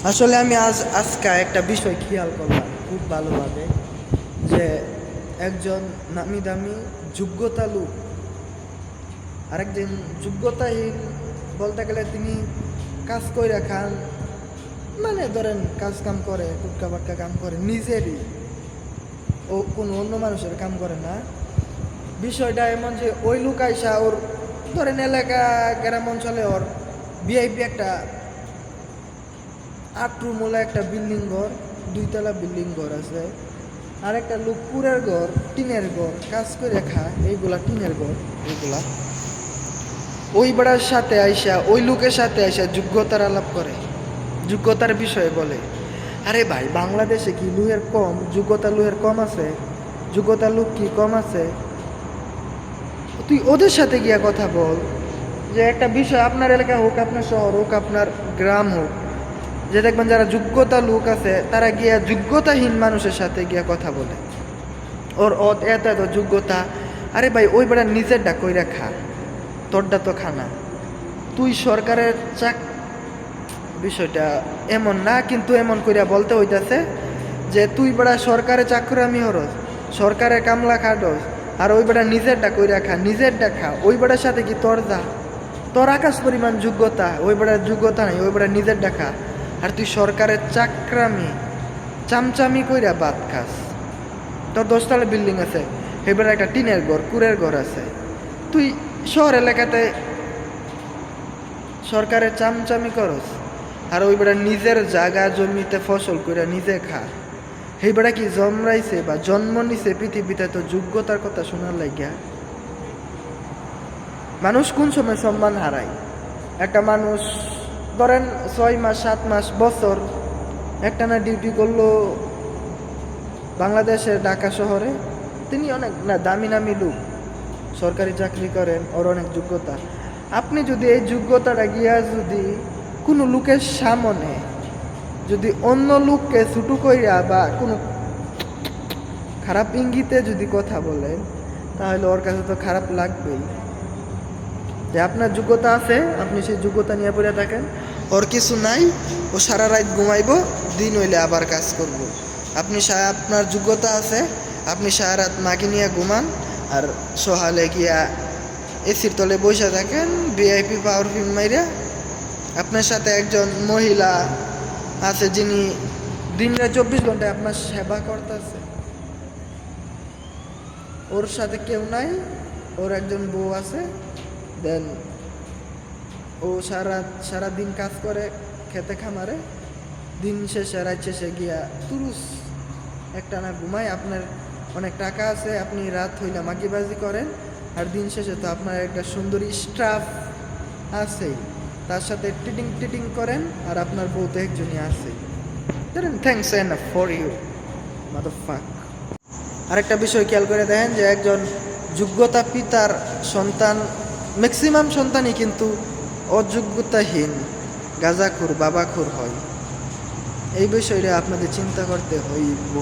আসলে আমি আজকে একটা বিষয় খেয়াল করলাম খুব ভালোভাবে, যে একজন নামি দামি যোগ্যতা লোক আরেকজন যোগ্যতাহীন বলতে গেলে তিনি কাজ কইরা খান, মানে ধরেন কাজ কাম করে, টুটকা বাটকা কাম করে নিজেরই, ও কোনো অন্য মানুষের কাম করে না। বিষয়টা এমন যে ওই লোক আইসা ওর ধরেন এলাকা গ্রাম অঞ্চলে ওর ভিআইপি একটা 8 রুমওয়ালা একটা বিল্ডিং ঘর, 2 তলা বিল্ডিং ঘর আছে। আর একটা লোক পুরের ঘর, টিনের ঘর, কাজ করে খায়, এইগুলা টিনের ঘর এইগুলা। ওই বেড়ার সাথে আইসা, ওই লোকের সাথে আইসা যোগ্যতার আলাপ করে, যোগ্যতার বিষয়ে বলে। আরে ভাই, বাংলাদেশে কি লুহের কম? যোগ্যতা লুহের কম আছে? যোগ্যতা লোক কি কম আছে? তুই ওদের সাথে গিয়া কথা বল, যে একটা বিষয় আপনার এলাকা হোক, আপনার শহর হোক, আপনার গ্রাম হোক, যে দেখবেন যারা যোগ্যতা লোক আছে তারা গিয়া যোগ্যতাহীন মানুষের সাথে গিয়া কথা বলে, ওর এত এত যোগ্যতা। আরে ভাই, ওই বেড়া নিজেরটা কইরা খা, তোরটা তো খানা। তুই সরকারের বিষয়টা এমন না, কিন্তু এমন কইরা বলতে হইতাছে যে তুই বেড়া সরকারে চাকরামি হরস, সরকারের কামলা খাটস, আর ওই বেড়া নিজেরটা কইরা খা, নিজেরটা খা। ওই বেড়ার সাথে কি তোর যা? তোর আকাশ পরিমাণ যোগ্যতা, ওই বেড়ার যোগ্যতা নাই, ওই বেড়া নিজেরটা খা। আর তুই সরকারের চাকরামি চামচামি কইরা বাদ খাস। তোর 10 তলা বিল্ডিং আছে, এবার একটা টিনের ঘর, কুড়ের ঘর আছে। তুই শহর এলাকাতে সরকারের চামচামি করস, আর ওই বেড়া নিজের জায়গা জমিতে ফসল করে নিজে খা। এই বেড়া কি জন্মাইছে বা জন্ম নিছে পৃথিবীতে তো যোগ্যতার কথা শোনার লাগিয়া? মানুষ কোন সময় সম্মান হারায়? একটা মানুষ ধরেন 6 মাস 7 মাস বছর একটানা ডিউটি করলো বাংলাদেশের ঢাকা শহরে, তিনি অনেক না দামি নামি লোক, সরকারি চাকরি করেন, ওর অনেক যোগ্যতা। আপনি যদি এই যোগ্যতাটা গিয়া যদি কোনো লোকের সামনে যদি অন্য লোককে ছুটু কইরা বা কোনো খারাপ ইঙ্গিতে যদি কথা বলেন, তাহলে ওর কাছে তো খারাপ লাগবেই। যে আপনার যোগ্যতা আছে, আপনি সেই যোগ্যতা নিয়ে পড়ে থাকেন, ওর কিছু নাই, ও সারা রাত ঘুমাইব, দিন হইলে আবার কাজ করব। আপনি আপনার যোগ্যতা আছে, আপনি সারা রাত মাগি নিয়ে ঘুমান, আর সহালে গিয়া এসির তলে বসে থাকেন ভিআইপি পাওয়ারফিল মাইরা। আপনার সাথে একজন মহিলা আছে যিনি দিনে 24 ঘন্টায় আপনার সেবা করতেছে, ওর সাথে কেউ নাই, ওর একজন বউ আছে, দেন ও সারা দিন কাজ করে খেতে খামারে, দিন শেষে রাত শেষে গিয়া তুরুস একটা না ঘুমায়। আপনার অনেক টাকা আছে, আপনি রাত হইলে মাগিবাজি করেন, আর দিন শেষে তো আপনার একটা সুন্দরী স্টাফ আছেই, তার সাথে টিটিং টিটিং করেন, আর আপনার বউ তো একজনই আছে। Thanks enough for you motherfuck. আরেকটা বিষয় খেয়াল করে দেখেন, যে একজন যোগ্যতা পিতার সন্তান, ম্যাক্সিমাম সন্তানই কিন্তু অযোগ্যতাহীন গাঁজাখুর বাবাখুর হয়। এই বিষয়টা আপনাদের চিন্তা করতে হইব।